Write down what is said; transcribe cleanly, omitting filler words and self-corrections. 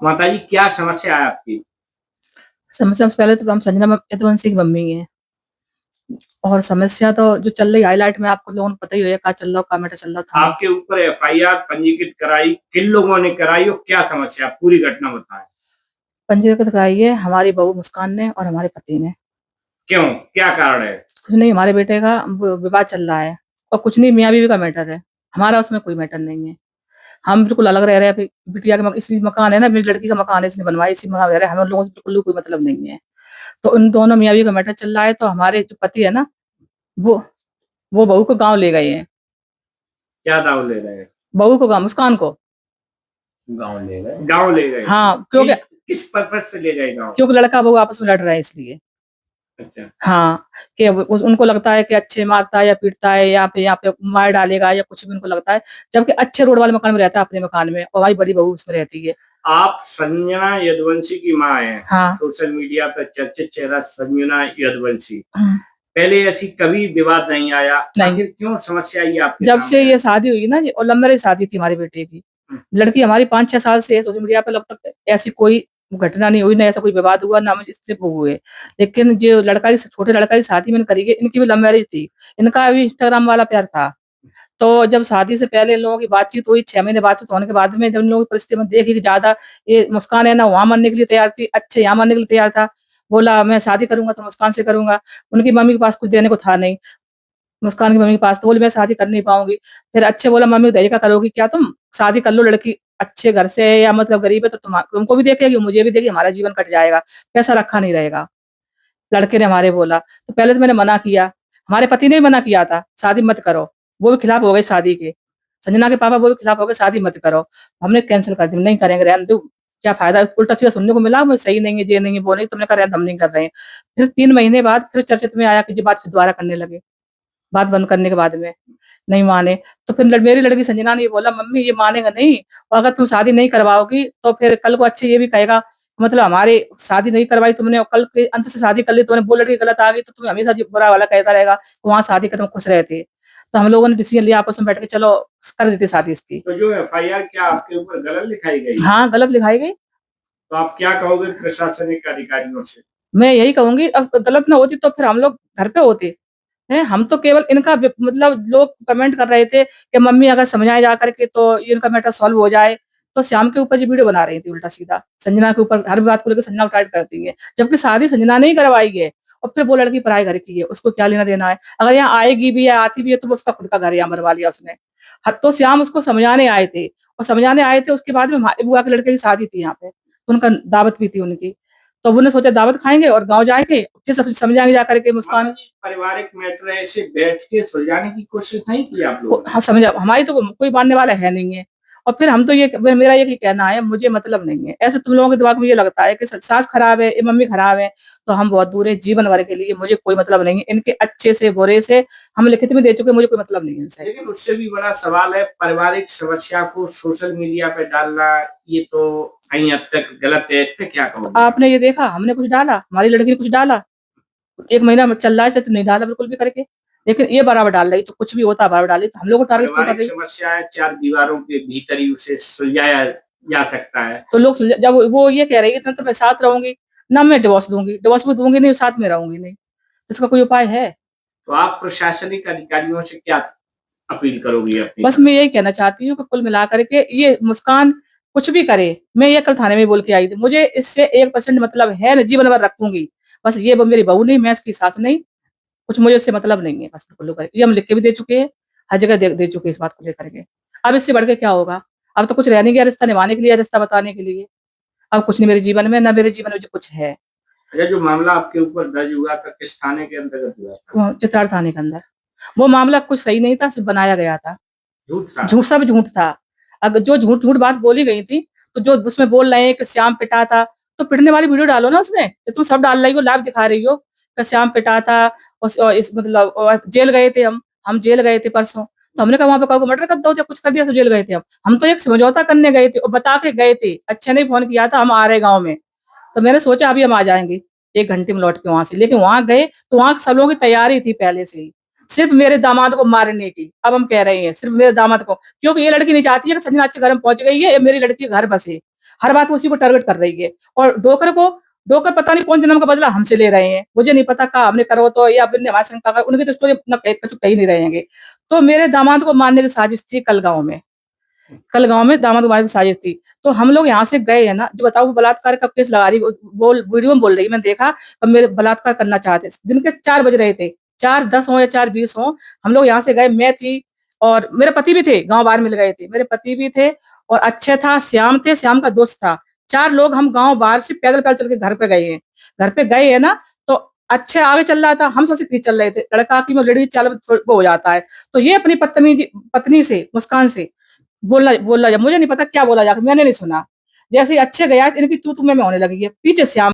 माताजी क्या समस्या है आपकी? समस्या सबसे पहले तो हम संजना यदुवंशी की मम्मी हैं। और समस्या तो जो चल रही हाईलाइट में आपको लोगों को पता ही है क्या चल रहा, क्या मैटर चल रहा थाने में। आपके ऊपर एफआईआर पंजीकृत कराई, किन लोगों ने कराई और क्या समस्या, पूरी घटना बताएं। पंजीकृत कराई है हमारी बहू मुस्कान ने और हमारे पति ने। क्यों, क्या कारण है? कुछ नहीं, हमारे बेटे का विवाद चल रहा है और कुछ नहीं, मियाँ बीवी का मैटर है। हमारा उसमें कोई मैटर नहीं है। हम बिल्कुल अलग रह रहे हैं। बिटिया का इसी मकान है ना, मेरी लड़की का मकान है, इसने बनवाया, इसी मकान में रह रहे हैं। हमें लोगों से बिल्कुल कोई मतलब नहीं है। तो उन दोनों मियाँ बीवी का मैटर चल रहा है। तो हमारे जो पति है ना, वो वो बहू को गाँव ले गए हैं। क्या दाव ले रहे हैं? बहू को गाँव, मुस्कान को गांव ले गए, गांव ले गए? हाँ, क्योंकि किस पर्पज से ले गए गांव? क्योंकि लड़का बहू आपस में लड़ रहे हैं इसलिए। अच्छा। हाँ, कि उनको लगता है कि अच्छे मारता है या पीटता है या फिर यहाँ पे मार डालेगा या कुछ भी उनको लगता है, जबकि अच्छे रोड वाले मकान में रहता है, अपने मकान में, और हमारी बड़ी बहू उसमें रहती है। आप संजना यदुवंशी की माँ हैं। हाँ। सोशल मीडिया पर चर्चित चेहरा संजना यदुवंशी। हाँ। पहले ऐसी कभी विवाद नहीं आया, नहीं। आखिर क्यों समस्या ये आपके जब सामने से आई? ये शादी हुई ना जी, और लव मैरिज शादी थी हमारे बेटे की। लड़की हमारी 5-6 साल से सोशल मीडिया पे, अब तक ऐसी कोई घटना नहीं हुई, ना ऐसा कोई विवाद हुआ, ना मुझे इससे वो हुए। लेकिन जो लड़का की छोटे लड़का की शादी मैंने करी है, इनकी भी लव मैरिज थी। इनका भी इंस्टाग्राम वाला प्यार था। तो जब शादी से पहले इन लोगों की बातचीत हुई, 6 महीने बातचीत होने के बाद में जब इन लोगों की परिस्थिति में देखी कि ज्यादा ये मुस्कान है ना, वहां मरने के लिए तैयार थी, अच्छे यहाँ मरने के लिए तैयार था। बोला मैं शादी करूंगा तो मुस्कान से करूंगा। उनकी मम्मी के पास कुछ देने को था नहीं, मुस्कान की मम्मी के पास। तो बोली मैं शादी कर नहीं पाऊंगी। फिर अच्छे बोला मम्मी दहेज का करोगी क्या तुम, शादी कर लो, लड़की अच्छे घर से है या मतलब गरीब है तो तुमको भी देखेगी, मुझे भी देगी, हमारा जीवन कट जाएगा, पैसा रखा नहीं रहेगा। लड़के ने हमारे बोला, तो पहले तो मैंने मना किया। हमारे पति ने भी मना किया था शादी मत करो, वो भी खिलाफ हो गए शादी के। संजना के पापा वो भी खिलाफ हो गए, शादी मत करो। हमने कैंसिल कर दी, नहीं करेंगे, रहने दो, क्या फायदा। उल्टा सीधा सुनने को मिला, मैं सही नहीं है, ये नहीं है, वो नहीं, तुमने कहा रहने दो, हम नहीं कर रहे हैं। फिर 3 महीने बाद फिर चर्चित में आया कि ये बात फिर दोबारा करने लगे। बात बंद करने के बाद में नहीं माने। तो फिर मेरी लड़की संजना ने ये बोला मम्मी ये मानेगा नहीं, और अगर तुम शादी नहीं करवाओगी तो फिर कल को अच्छे ये भी कहेगा, मतलब हमारे शादी नहीं करवाई तुमने और कल के अंत से शादी कर ली तुमने, वो लड़की गलत आ गई तो तुम्हें हमेशा बुरा वाला कहता रहेगा, वहां शादी कर तुम खुश रहते। तो हम लोगों ने डिसीजन लिया आपस में बैठ के, चलो कर देते शादी इसकी। तो जो एफआईआर क्या आपके ऊपर गलत लिखाई गई? हाँ, गलत लिखाई गई। तो आप क्या कहोगे प्रशासनिक अधिकारियों से? मैं यही कहूंगी, अब गलत ना होती तो फिर हम लोग घर पे होते हैं। हम तो केवल इनका मतलब लोग कमेंट कर रहे थे कि मम्मी अगर समझाए जा करके तो ये इनका मैटर सॉल्व हो जाए। तो श्याम के ऊपर जो वीडियो बना रही थी उल्टा सीधा, संजना के ऊपर हर बात को लेकर संजना को टाइट करती है, जबकि शादी संजना ने ही करवाई है। और फिर वो लड़की पराए घर की है, उसको क्या लेना देना है। अगर यहाँ आएगी भी या आती भी है तो वो उसका खुद का घर यहाँ बनवा लिया उसने। तो श्याम उसको समझाने आए थे, और समझाने आए थे उसके बाद में हमारे बुआ के लड़के की शादी थी यहाँ पे, तो उनका दावत भी थी उनकी। तो उन्होंने सोचा दावत खाएंगे और गाँव जाके फिर सब समझाएंगे जा करके मुस्कान। पारिवारिक मैटर ऐसे बैठ के सुलझाने की कोशिश नहीं की आप लोगों ने? हाँ, समझा, हमारी तो कोई मानने वाला है नहीं है। और फिर हम तो ये मेरा ये कहना है, मुझे मतलब नहीं है ऐसे। तुम लोगों के दिमाग में ये लगता है कि सास खराब है, ये मम्मी खराब है, तो हम बहुत दूर है जीवन भर के लिए, मुझे कोई मतलब नहीं है इनके अच्छे से बुरे से। हम लिखित में दे चुके, मुझे कोई मतलब नहीं है इनसे। लेकिन उससे भी बड़ा सवाल है, पारिवारिक समस्या को सोशल मीडिया पे डालना, ये तो कहीं हद तक गलत है, इस पे क्या कहोगे? आपने ये देखा हमने कुछ डाला, हमारी लड़की ने कुछ डाला? 1 महीना चल रहा है सच नहीं डाला बिल्कुल भी करके, लेकिन ये बराबर डाल रही, तो कुछ भी होता बराबर डाल रही, तो हम लोग को टारगेट क्यों कर पारिवारिक रही। समस्या है, चार दीवारों के भीतर ही उसे सुलझाया जा सकता है। तो लोग जब वो ये कह रही है तो मैं साथ रहूंगी, ना मैं डिवोर्स दूंगी, डिवोर्स भी दूंगी नहीं, साथ में रहूंगी नहीं, इसका कोई उपाय है? तो आप प्रशासनिक अधिकारियों से क्या अपील करोगी अपनी बस तरफ मैं से? यही कहना चाहती हूँ कि कुल मिलाकर के ये मुस्कान कुछ भी करे, मैं ये कल थाने में बोल के आई थी, मुझे इससे 1% मतलब है ना, जीवन भर रखूंगी। बस ये मेरी बहू नहीं, मैं इसकी सास नहीं, कुछ मुझे उससे मतलब नहीं है। बस बिल्कुल ये हम लिख के भी दे चुके हैं, हर जगह दे चुके हैं इस बात को लेकर के। अब इससे बढ़ के क्या होगा? अब तो कुछ रह नहीं गया रिश्ता निभाने के लिए, रिश्ता बताने के लिए। अब कुछ नहीं मेरे जीवन में, ना मेरे जीवन में जो कुछ है। अच्छा, जो मामला आपके ऊपर दर्ज हुआ था किस थाने के अंतर्गत हुआ था? चित्राड़ थाने के अंदर। वो मामला कुछ सही नहीं था, सिर्फ बनाया गया था। झूठ था? झूठ, सब झूठ था। अगर जो झूठ झूठ बात बोली गई थी, तो जो उसमें बोल रहे हैं कि श्याम पिटा था, तो पिटने वाली वीडियो डालो ना उसमें, कि तुम सब डाल रही हो, लाइव दिखा रही हो कि श्याम पिटा था। और इस मतलब जेल गए थे हम जेल गए थे परसों। तो हमने कहा वहां पे कहो मर्डर कर दो या कुछ कर दिया तो जेल गए थे हम तो एक समझौता करने गए थे और बता के गए थे, अच्छे नहीं फोन किया था हम आ रहे गाँव में। तो मैंने सोचा अभी हम आ जाएंगे 1 घंटे में लौट के वहां से, लेकिन वहां गए तो वहां सब लोगों की तैयारी थी पहले से ही, सिर्फ मेरे दामाद को मारने की। अब हम कह रहे हैं सिर्फ मेरे दामाद को, क्योंकि ये लड़की नहीं चाहती है कि संजना अच्छे घर में पहुंच गई है, ये मेरी लड़की घर बसे। हर बात में उसी को टारगेट कर रही है। और डोकर पता नहीं कौन जन्म का बदला हमसे ले रहे हैं, मुझे नहीं पता कहा हमने करो तो या फिर हमारे संग का, उनकी तो स्टोरी अपना कुछ कह ही नहीं रहेंगे। तो मेरे दामाद को मारने की साजिश थी कल गांव में दामाद को मारने की साजिश थी। तो हम लोग यहाँ से गए है ना, जो बताओ वो बलात्कार का केस लगा रही, बोल वीडियो में बोल रही, मैंने देखा। अब मेरे बलात्कार करना चाहते, दिन के 4 बज रहे थे, 4:10 हो या 4:20 हो। हम लोग यहाँ से गए, मैं थी और मेरे पति भी थे, गांव बाहर मिल गए थे, मेरे पति भी थे और अच्छे था, श्याम थे, श्याम का दोस्त था। 4 लोग हम गांव बाहर से पैदल पैदल चल के घर पे गए हैं। घर पे गए है ना, तो अच्छे आगे चल रहा था, हम सबसे पीछे चल रहे थे। लड़का की लेडीज चाल वो हो जाता है। तो ये अपनी पत्नी से, मुस्कान से बोला जा, मुझे नहीं पता क्या बोला जाकर, मैंने नहीं सुना। जैसे ही अच्छे गया, इनकी तू में होने लगी है, पीछे श्याम